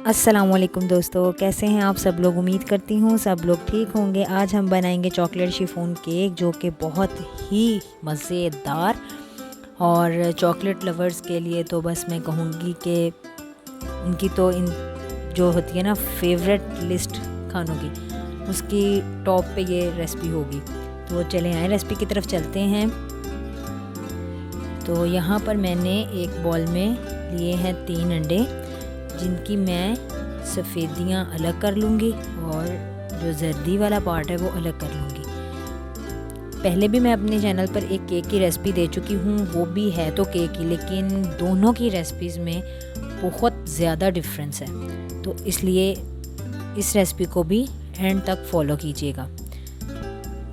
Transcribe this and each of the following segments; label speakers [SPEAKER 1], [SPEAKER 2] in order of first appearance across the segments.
[SPEAKER 1] अस्सलामुअलैकुम दोस्तों, कैसे हैं आप सब लोग। उम्मीद करती हूँ सब लोग ठीक होंगे। आज हम बनाएंगे चॉकलेट शिफॉन केक, जो कि बहुत ही मज़ेदार और चॉकलेट लवर्स के लिए तो बस मैं कहूँगी कि उनकी तो इन जो होती है ना फेवरेट लिस्ट खानों की, उसकी टॉप पे ये रेसिपी होगी। तो चले आए रेसिपी की तरफ चलते हैं। तो यहाँ पर मैंने एक बॉल में लिए हैं 3 अंडे, जिनकी मैं सफ़ेदियाँ अलग कर लूँगी और जो जर्दी वाला पार्ट है वो अलग कर लूँगी। पहले भी मैं अपने चैनल पर एक केक की रेसिपी दे चुकी हूँ, वो भी है तो केक की, लेकिन दोनों की रेसिपीज़ में बहुत ज़्यादा डिफरेंस है। तो इसलिए इस रेसिपी को भी एंड तक फॉलो कीजिएगा।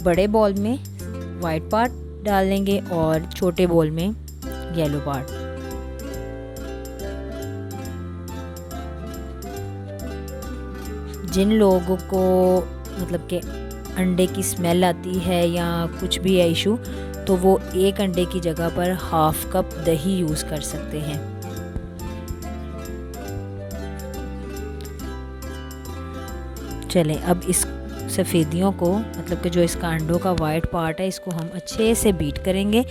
[SPEAKER 1] बड़े बॉल में वाइट पार्ट डाल लेंगे और छोटे बॉल में येलो पार्ट। जिन लोगों को मतलब कि अंडे की स्मेल आती है या कुछ भी है इशू, तो वो एक अंडे की जगह पर हाफ कप दही यूज़ कर सकते हैं। चलें, अब इस सफ़ेदियों को मतलब कि जो इसका अंडों का वाइट पार्ट है, इसको हम अच्छे से बीट करेंगे।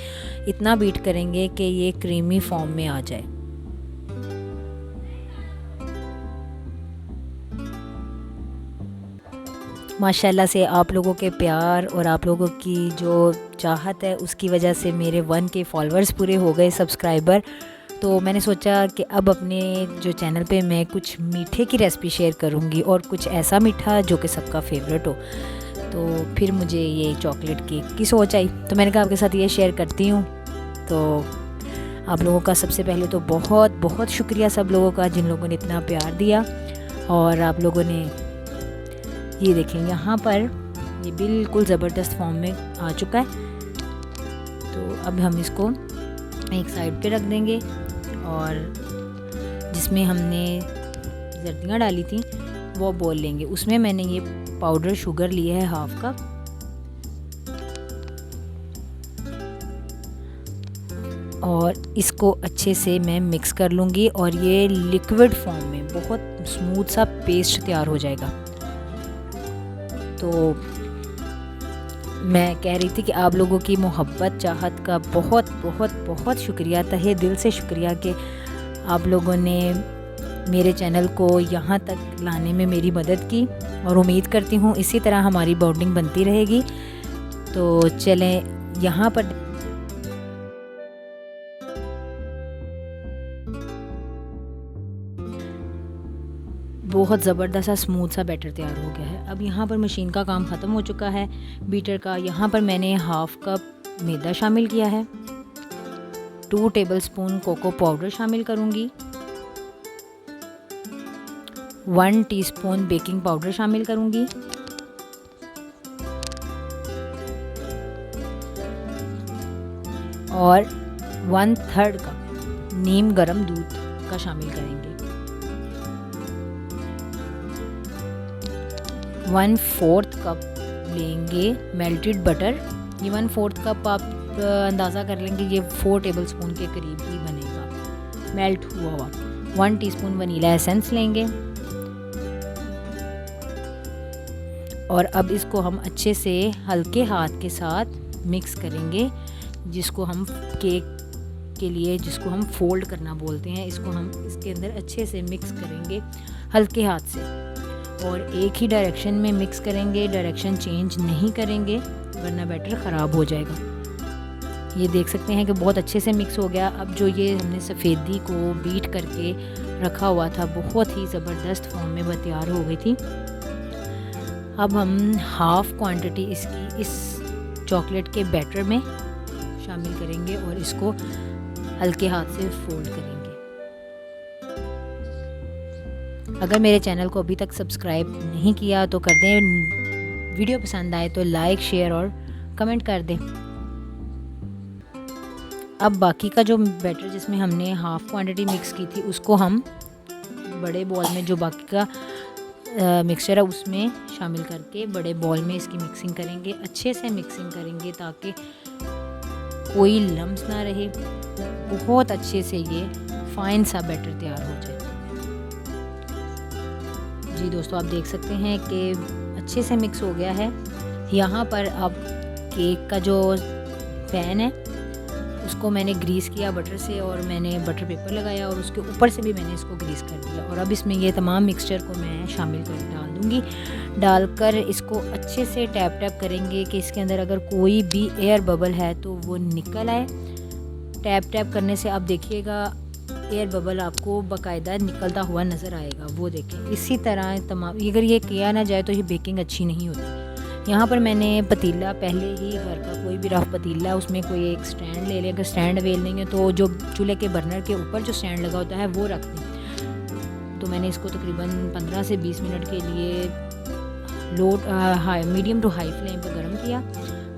[SPEAKER 1] इतना बीट करेंगे कि ये क्रीमी फॉर्म में आ जाए। माशाल्लाह से आप लोगों के प्यार और आप लोगों की जो चाहत है, उसकी वजह से मेरे 1K फॉलोअर्स पूरे हो गए, सब्सक्राइबर। तो मैंने सोचा कि अब अपने जो चैनल पे मैं कुछ मीठे की रेसिपी शेयर करूँगी, और कुछ ऐसा मीठा जो कि सबका फेवरेट हो। तो फिर मुझे ये चॉकलेट केक की सोच आई, तो मैंने कहा आपके साथ ये शेयर करती हूँ। तो आप लोगों का सबसे पहले तो बहुत बहुत शुक्रिया सब लोगों का, जिन लोगों ने इतना प्यार दिया। और आप लोगों ने ये देखें, यहाँ पर ये बिल्कुल ज़बरदस्त फॉर्म में आ चुका है। तो अब हम इसको एक साइड पे रख देंगे, और जिसमें हमने जर्दियाँ डाली थी वो बोल लेंगे। उसमें मैंने ये पाउडर शुगर लिया है हाफ कप, और इसको अच्छे से मैं मिक्स कर लूँगी, और ये लिक्विड फॉर्म में बहुत स्मूथ सा पेस्ट तैयार हो जाएगा। तो मैं कह रही थी कि आप लोगों की मोहब्बत चाहत का बहुत बहुत बहुत शुक्रिया, तहे दिल से शुक्रिया कि आप लोगों ने मेरे चैनल को यहाँ तक लाने में मेरी मदद की, और उम्मीद करती हूँ इसी तरह हमारी बॉन्डिंग बनती रहेगी। तो चलें, यहाँ पर बहुत ज़बरदस्त सा स्मूथ सा बैटर तैयार हो गया है। अब यहाँ पर मशीन का काम ख़त्म हो चुका है, बीटर का। यहाँ पर मैंने हाफ कप मैदा शामिल किया है, 2 टेबलस्पून कोको पाउडर शामिल करूँगी, 1 टीस्पून बेकिंग पाउडर शामिल करूँगी, और 1/3 कप नीम गर्म दूध का शामिल करेंगे, 1/4 कप लेंगे मेल्टेड बटर। ये 1/4 कप आप अंदाज़ा कर लेंगे, ये 4 टेबलस्पून के करीब ही बनेगा मेल्ट हुआ हुआ। 1 टीस्पून वनीला एसेंस लेंगे, और अब इसको हम अच्छे से हल्के हाथ के साथ मिक्स करेंगे, जिसको हम केक के लिए जिसको हम फोल्ड करना बोलते हैं, इसको हम इसके अंदर अच्छे से मिक्स करेंगे हल्के हाथ से, और एक ही डायरेक्शन में मिक्स करेंगे, डायरेक्शन चेंज नहीं करेंगे वरना बैटर ख़राब हो जाएगा। ये देख सकते हैं कि बहुत अच्छे से मिक्स हो गया। अब जो ये हमने सफ़ेदी को बीट करके रखा हुआ था, बहुत ही ज़बरदस्त फॉर्म में वह तैयार हो गई थी। अब हम हाफ़ क्वांटिटी इसकी इस चॉकलेट के बैटर में शामिल करेंगे, और इसको हल्के हाथ से फोल्ड करेंगे। अगर मेरे चैनल को अभी तक सब्सक्राइब नहीं किया तो कर दें, वीडियो पसंद आए तो लाइक शेयर और कमेंट कर दें। अब बाकी का जो बैटर जिसमें हमने हाफ़ क्वांटिटी मिक्स की थी, उसको हम बड़े बॉल में जो बाकी का मिक्सचर है उसमें शामिल करके बड़े बॉल में इसकी मिक्सिंग करेंगे। अच्छे से मिक्सिंग करेंगे ताकि कोई लम्स ना रहे, बहुत अच्छे से ये फाइन सा बैटर तैयार हो जाए। जी दोस्तों, आप देख सकते हैं कि अच्छे से मिक्स हो गया है। यहाँ पर अब केक का जो पैन है उसको मैंने ग्रीस किया बटर से, और मैंने बटर पेपर लगाया और उसके ऊपर से भी मैंने इसको ग्रीस कर दिया। और अब इसमें ये तमाम मिक्सचर को मैं शामिल कर डाल दूँगी। डालकर इसको अच्छे से टैप टैप करेंगे कि इसके अंदर अगर कोई भी एयर बबल है तो वो निकल आए। टैप टैप करने से आप देखिएगा एयर बबल आपको बाकायदा निकलता हुआ नज़र आएगा। वो देखें, इसी तरह तमाम, अगर ये किया ना जाए तो ये बेकिंग अच्छी नहीं होती। यहाँ पर मैंने पतीला, पहले ही घर का कोई भी रफ पतीला, उसमें कोई एक स्टैंड ले लें। अगर स्टैंड अवेल नहीं है तो जो चूल्हे के बर्नर के ऊपर जो स्टैंड लगा होता है वो रख दें। तो मैंने इसको तकरीबन 15 से 20 मिनट के लिए मीडियम टू हाई फ्लेम पर गर्म किया,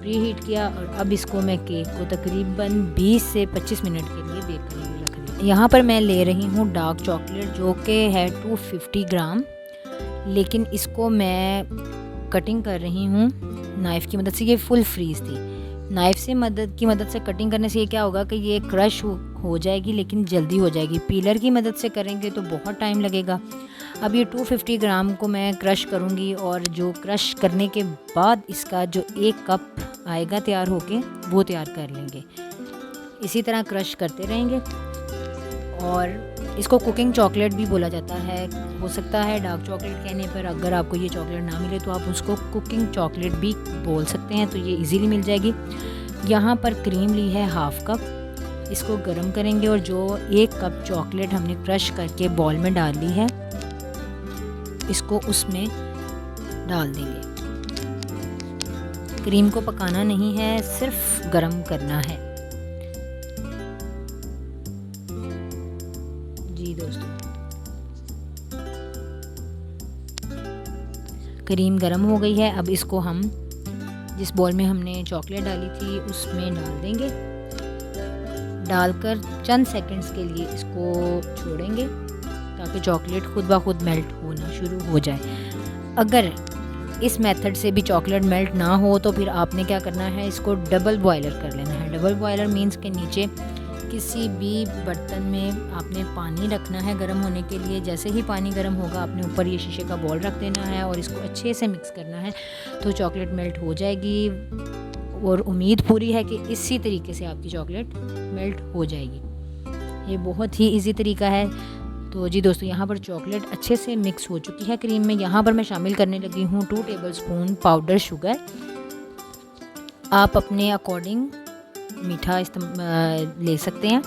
[SPEAKER 1] प्री हीट किया। और अब इसको मैं केक को तकरीबन 20 से 25 मिनट के लिए बेक करने रख दी। यहाँ पर मैं ले रही हूँ डार्क चॉकलेट, जो कि है 250 ग्राम, लेकिन इसको मैं कटिंग कर रही हूँ नाइफ़ की मदद से। ये फुल फ्रीज़ थी। नाइफ़ की मदद से कटिंग करने से ये क्या होगा कि ये क्रश हो जाएगी, लेकिन जल्दी हो जाएगी। पीलर की मदद से करेंगे तो बहुत टाइम लगेगा। अब ये 250 ग्राम को मैं क्रश करूँगी, और जो क्रश करने के बाद इसका जो 1 कप आएगा तैयार होके, वो तैयार कर लेंगे। इसी तरह क्रश करते रहेंगे। और इसको कुकिंग चॉकलेट भी बोला जाता है। हो सकता है डार्क चॉकलेट कहने पर अगर आपको ये चॉकलेट ना मिले तो आप उसको कुकिंग चॉकलेट भी बोल सकते हैं, तो ये इजीली मिल जाएगी। यहाँ पर क्रीम ली है 1/2 कप। इसको गर्म करेंगे और जो 1 कप चॉकलेट हमने क्रश करके बॉल में डाल ली है, इसको उसमें डाल देंगे। क्रीम को पकाना नहीं है, सिर्फ गर्म करना है। जी दोस्तों, क्रीम गर्म हो गई है। अब इसको हम जिस बॉल में हमने चॉकलेट डाली थी उसमें डाल देंगे। डालकर चंद सेकंड्स के लिए इसको छोड़ेंगे ताकि चॉकलेट खुद ब खुद मेल्ट होना शुरू हो जाए। अगर इस मेथड से भी चॉकलेट मेल्ट ना हो तो फिर आपने क्या करना है, इसको डबल बॉयलर कर लेना है। डबल बॉयलर मीन्स के नीचे किसी भी बर्तन में आपने पानी रखना है गर्म होने के लिए। जैसे ही पानी गर्म होगा आपने ऊपर ये शीशे का बॉल रख देना है और इसको अच्छे से मिक्स करना है, तो चॉकलेट मेल्ट हो जाएगी। और उम्मीद पूरी है कि इसी तरीके से आपकी चॉकलेट मेल्ट हो जाएगी। ये बहुत ही इजी तरीका है। तो जी दोस्तों, यहाँ पर चॉकलेट अच्छे से मिक्स हो चुकी है क्रीम में। यहाँ पर मैं शामिल करने लगी हूँ 2 टेबलस्पून पाउडर शुगर। आप अपने अकॉर्डिंग मीठा ले सकते हैं।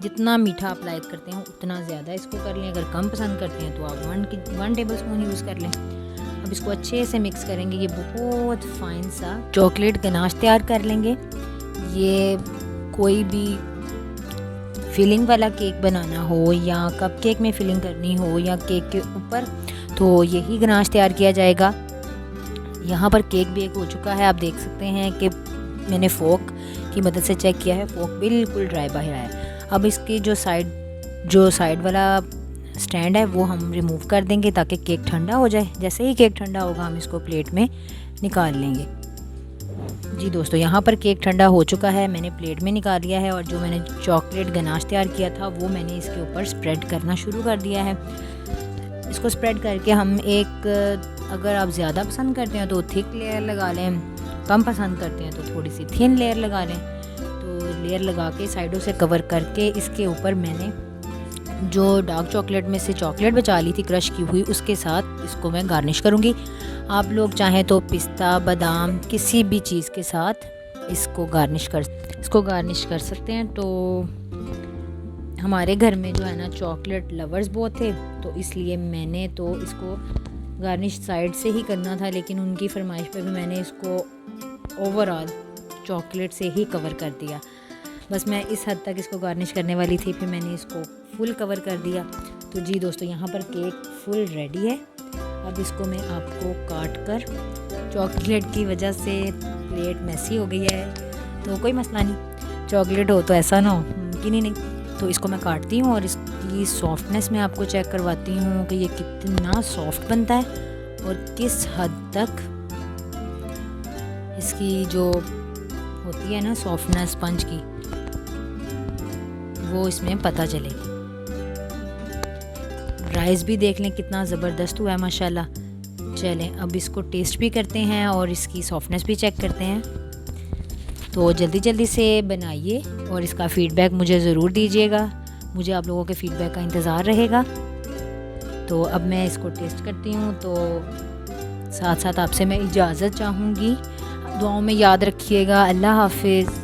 [SPEAKER 1] जितना मीठा आप लाइक करते हैं उतना ज़्यादा इसको कर लें। अगर कम पसंद करते हैं तो आप 1 टेबलस्पून यूज़ कर लें। अब इसको अच्छे से मिक्स करेंगे। ये बहुत फाइन सा चॉकलेट गनाश तैयार कर लेंगे। ये कोई भी फिलिंग वाला केक बनाना हो या कपकेक में फिलिंग करनी हो या केक के ऊपर, तो यही गनाश तैयार किया जाएगा। यहाँ पर केक बेक हो चुका है। आप देख सकते हैं कि मैंने फोक की मदद से चेक किया है, फोक बिल्कुल ड्राई बाहर आया। अब इसकी जो साइड वाला स्टैंड है वो हम रिमूव कर देंगे ताकि केक ठंडा हो जाए। जैसे ही केक ठंडा होगा हम इसको प्लेट में निकाल लेंगे। जी दोस्तों, यहाँ पर केक ठंडा हो चुका है, मैंने प्लेट में निकाल लिया है। और जो मैंने चॉकलेट गनाश तैयार किया था वो मैंने इसके ऊपर स्प्रेड करना शुरू कर दिया है। इसको स्प्रेड करके हम अगर आप ज़्यादा पसंद करते हैं तो थिक लेयर लगा लें, कम पसंद करते हैं तो थोड़ी सी थिन लेयर लगा लें। तो लेयर लगा के साइडों से कवर करके इसके ऊपर मैंने जो डार्क चॉकलेट में से चॉकलेट बचा ली थी क्रश की हुई, उसके साथ इसको मैं गार्निश करूँगी। आप लोग चाहें तो पिस्ता, बादाम, किसी भी चीज़ के साथ इसको गार्निश कर सकते हैं। तो हमारे घर में जो है ना चॉकलेट लवर्स बहुत थे, तो इसलिए मैंने तो इसको गार्निश साइड से ही करना था, लेकिन उनकी फरमाइश पे भी मैंने इसको ओवरऑल चॉकलेट से ही कवर कर दिया। बस मैं इस हद तक इसको गार्निश करने वाली थी, फिर मैंने इसको फुल कवर कर दिया। तो जी दोस्तों, यहाँ पर केक फुल रेडी है। अब इसको मैं आपको काट कर, चॉकलेट की वजह से प्लेट मैसी हो गई है तो कोई मसला नहीं, चॉकलेट हो तो ऐसा ना हो, मुमकिन ही नहीं। तो इसको मैं काटती हूँ और इसकी सॉफ्टनेस मैं आपको चेक करवाती हूँ कि ये कितना सॉफ्ट बनता है और किस हद तक इसकी जो होती है ना सॉफ्टनेस स्पंज की, वो इसमें पता चलेगी। राइस भी देख लें कितना ज़बरदस्त हुआ है माशाल्लाह। चलें अब इसको टेस्ट भी करते हैं और इसकी सॉफ्टनेस भी चेक करते हैं। तो जल्दी जल्दी से बनाइए और इसका फ़ीडबैक मुझे ज़रूर दीजिएगा, मुझे आप लोगों के फ़ीडबैक का इंतज़ार रहेगा। तो अब मैं इसको टेस्ट करती हूँ, तो साथ साथ आपसे मैं इजाज़त चाहूँगी। दुआओं में याद रखिएगा। अल्लाह हाफ़िज़।